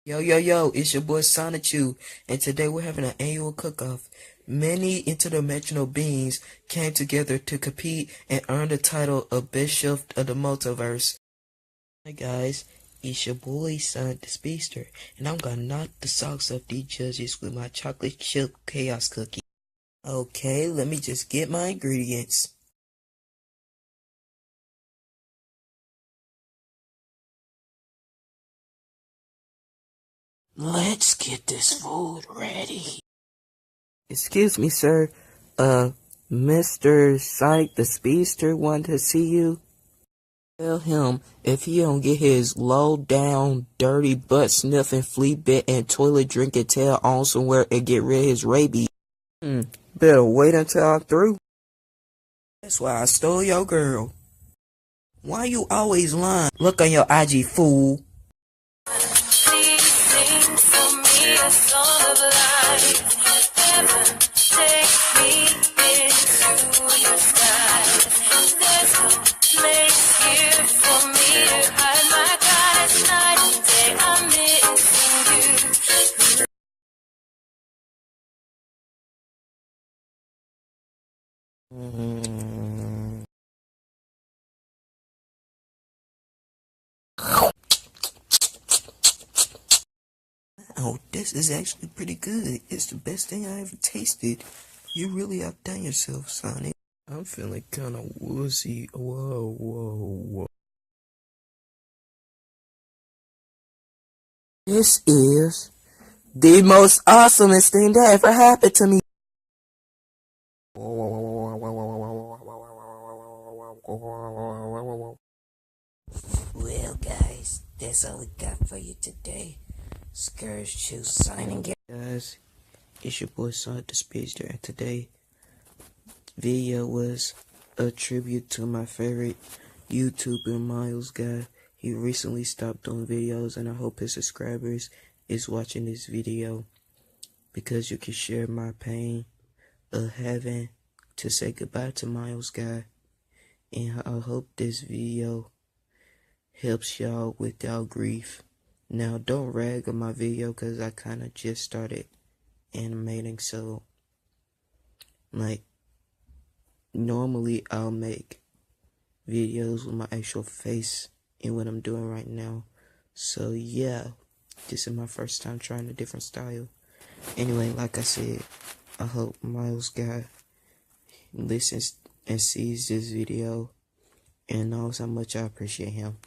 Yo, yo, yo, it's your boy Sonic You, and today we're having an annual cook-off. Many interdimensional beings came together to compete and earn the title of Best Chef of the Multiverse. Hi guys, it's your boy Sonic the Speedster, and I'm gonna knock the socks off these judges with my chocolate chip chaos cookie. Okay, let me just get my ingredients. Let's get this food ready. Excuse me, sir. Mr. Sonic the Speedster wanted to see you. Tell him if he don't get his low down, dirty butt sniffing, flea bit and toilet drinking tail on somewhere and get rid of his rabies. Better wait until I'm through. That's why I stole your girl. Why you always lying? Look on your IG, fool. Please sing for me a song of life. Heaven, take me into your skies. There's no place here for me to hide. My God, it's night and day. I'm missing you. Oh, this is actually pretty good. It's the best thing I ever tasted. You really outdone yourself, Sonic. I'm feeling kind of woozy. Whoa, whoa, whoa. This is the most awesomest thing that ever happened to me. Well, guys, that's all we got for you today. Scourge Chew signing out. Guys, it's your boy Sonic the Speedster, and today video was a tribute to my favorite YouTuber, Miles guy. He recently stopped doing videos, and I hope his subscribers is watching this video because you can share my pain of having to say goodbye to Miles guy. And I hope this video helps y'all with y'all grief. Now, don't rag on my video because I kind of just started animating, so like normally I'll make videos with my actual face and what I'm doing right now. So yeah, this is my first time trying a different style. Anyway, like I said, I hope Miles guy listens and sees this video and knows how much I appreciate him.